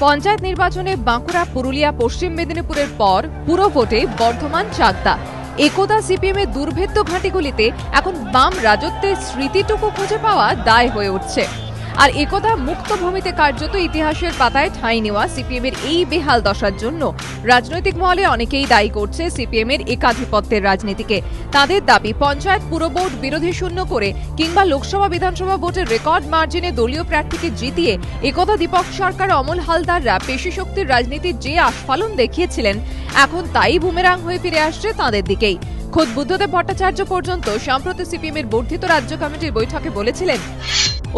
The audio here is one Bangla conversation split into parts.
পঞ্চায়েত নির্বাচনে বাঁকুড়া, পুরুলিয়া, পশ্চিম মেদিনীপুরের পর পুরো ভোটে বর্ধমান, চাকদা। একদা সিপিএম এর দুর্ভেদ্য ঘাঁটিগুলিতে এখন বাম রাজত্বের স্মৃতিটুকু খুঁজে পাওয়া দায় হয়ে উঠছে। আর একদা মুক্ত ভূমিতে কার্যত ইতিহাসের পাতায় ঠাঁই নেওয়া সিপিএম এর এই বেহাল দশার জন্য রাজনৈতিক মহলে অনেকেই দায়ী করছে সিপিএম এর একাধিপত্যের রাজনীতিকে। তাদের দাবি, পঞ্চায়েত পুর ভোট বিরোধী শূন্য করে কিংবা লোকসভা বিধানসভা ভোটের রেকর্ড মার্জিনে দলীয় প্রার্থীকে জিতিয়ে একদা দীপক সরকার, অমল হালদাররা পেশি শক্তির রাজনীতির যে আস্ফালন দেখিয়েছিলেন, এখন তাই বুমেরাং হয়ে ফিরে আসছে তাঁদের দিকেই। খোদ বুদ্ধদেব ভট্টাচার্য পর্যন্ত সম্প্রতি সিপিএম এর বর্ধিত রাজ্য কমিটির বৈঠকে বলেছিলেন,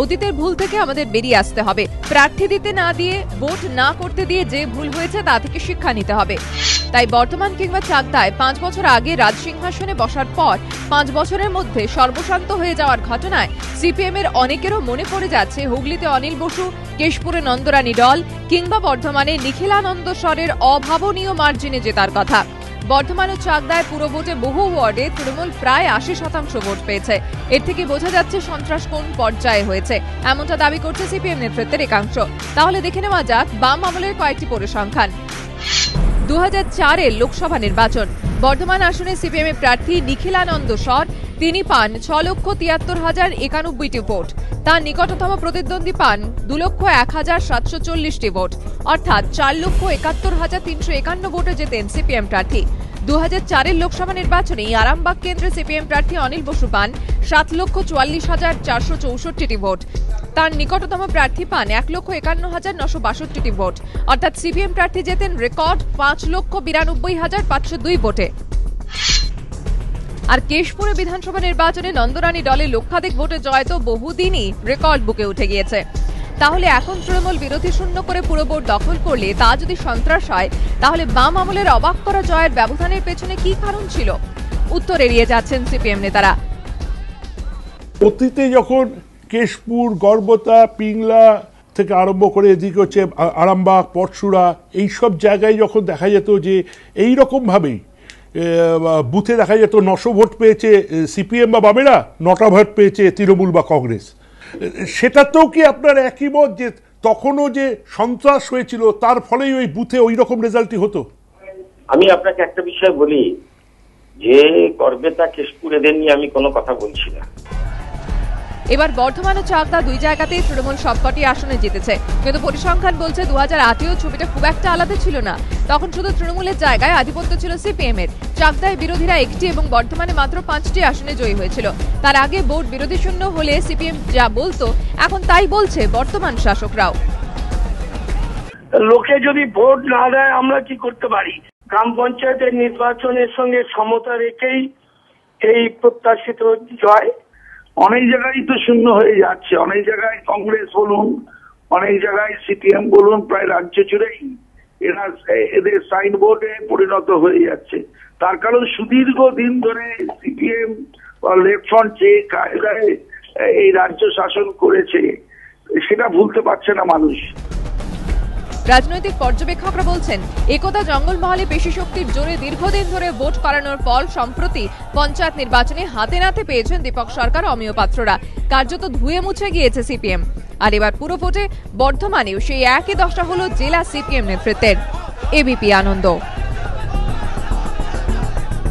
অতীতের ভুল থেকে আমাদের বেরিয়ে আসতে হবে। প্রার্থী দিতে না দিয়ে, ভোট না করতে দিয়ে যে ভুল হয়েছে তা থেকে শিক্ষা নিতে হবে। তাই বর্তমান কিংবা চাকদায় 5 বছর আগে রাজসিংহাসনে বসার পর 5 বছরের মধ্যে সর্বশান্ত হয়ে যাওয়ার ঘটনায় সিপিএম এর অনেকেরও মনে পড়ে যাচ্ছে হুগলিতে অনিল বসু, কেশপুরে নন্দরানী দল কিংবা বর্ধমানে নিখিলানন্দ স্বরের অভাবনীয় মার্জিনে জেতার কথা। বর্ধমান ও চাকদায় পুরো ভোটে বহু ওয়ার্ডে তৃণমূল প্রায় 80% ভোট পেয়েছে। এর থেকে বোঝা যাচ্ছে সন্ত্রাস কোন পর্যায়ে হয়েছে, এমনটা দাবি করছে সিপিএম নেতৃত্বের একাংশ। তাহলে দেখে নেওয়া যাক বাম আমলের কয়েকটি পরিসংখ্যান। 2004-এর লোকসভা নির্বাচন, বর্ধমান আসনে সিপিএম এর প্রার্থী নিখিলানন্দ স্বর, তিনি পান 6,73,091টি ভোট। তার নিকটতম প্রতিদ্বন্দ্বী পান 2,01,740টি ভোট, অর্থাৎ 4,71,351 ভোটে জেতেন সিপিএম প্রার্থী। 2004-এর লোকসভা নির্বাচনে আরামবাগ কেন্দ্রে সিপিএম প্রার্থী অনিল বসু পান 7,44,464টি ভোট। তার নিকটতম প্রার্থী পান 1,51,962টি ভোট, অর্থাৎ সিপিএম প্রার্থী জেতেন রেকর্ড 5,92,502 ভোটে। আর কেশপুরে বিধানসভা নির্বাচনে নন্দরানী দলের লক্ষাধিক ভোটে জয় তো বহুদিনই রেকর্ড বুকে উঠে গিয়েছে। তাহলে এখন তৃণমূল বিরোধী শূন্য করে পুরো ভোট দখল করলে তা যদি সন্ত্রাস হয়, তাহলে বাম আমলের অবাক করা জয়ের ব্যবধানের পেছনে কি কারণ ছিল? উত্তর এড়িয়ে যাচ্ছেন সিপিএম নেতারা। অতীতে যখন কেশপুর, গড়বতা, পিংলা থেকে আরম্ভ করে এদিকে হচ্ছে আরামবাগ, পটসুরা, এইসব জায়গায় যখন দেখা যেত যে এইরকমভাবেই বুথে দেখা যেত 900 ভোট পেয়েছে সিপিএম বা বামেরা, 9টা ভোট পেয়েছে তৃণমূল বা কংগ্রেস, সেটাতেও কি আপনার একই মত যে তখনও যে সন্ত্রাস হয়েছিল তার ফলেই ওই বুথে ওই রকম রেজাল্টই হতো? আমি আপনাকে একটা বিষয় বলি, যে গড়বেতা, কেশপুর এদের নিয়ে আমি কোনো কথা বলছি না। এবার বর্ধমান ও চাকদা দুই জায়গাতেই তৃণমূল সবকটি আসনে জিতেছে, কিন্তু পরিসংখ্যান বলছে 2008-এও ছবিটা খুব একটা আলাদা ছিল না। তখন শুধু তৃণমূলের জায়গায় আধিপত্য ছিল সিপিএম এর। চাকদায় বিরোধীরা 1টি এবং বর্ধমানে মাত্র 5টি আসনে জয়ী হয়েছিল। তার আগে ভোট বিরোধী শূন্য হলে সিপিএম যা বলতো এখন তাই বলছে বর্তমান শাসকরাও। লোকে যদি ভোট না দেয় আমরা কি করতে পারি? গ্রাম পঞ্চায়েতের নির্বাচনের সঙ্গে সমতা রেখেই এই প্রত্যাশিত জয়। অনেক জায়গায় তো শূন্য হয়ে যাচ্ছে, অনেক জায়গায় কংগ্রেস বলুন, অনেক জায়গায় সিপিএম বলুন, প্রায় রাজ্য জুড়েই এরা এদের সাইনবোর্ডে পরিণত হয়ে যাচ্ছে। তার কারণ সুদীর্ঘ দিন ধরে সিপিএম বা লেফট ফ্রন্ট যে কায়দায় এই রাজ্য শাসন করেছে সেটা ভুলতে পারছে না মানুষ। রাজনৈতিক পর্যবেক্ষকরা বলছেন, একদা জঙ্গলমহলে পেশি শক্তির জোরে দীর্ঘদিন ধরে ভোট করানোর ফল সম্প্রতি পঞ্চায়েত নির্বাচনে হাতে নাতে পেয়েছেন দীপক সরকার, অমিয় পাত্ররা। কার্যত ধুয়ে মুছে গিয়েছে সিপিএম। আর এবার পুরো ভোটে বর্ধমানেও সেই একই দশা হলো জেলা সিপিএম নেতৃত্বের। এবিপি আনন্দ।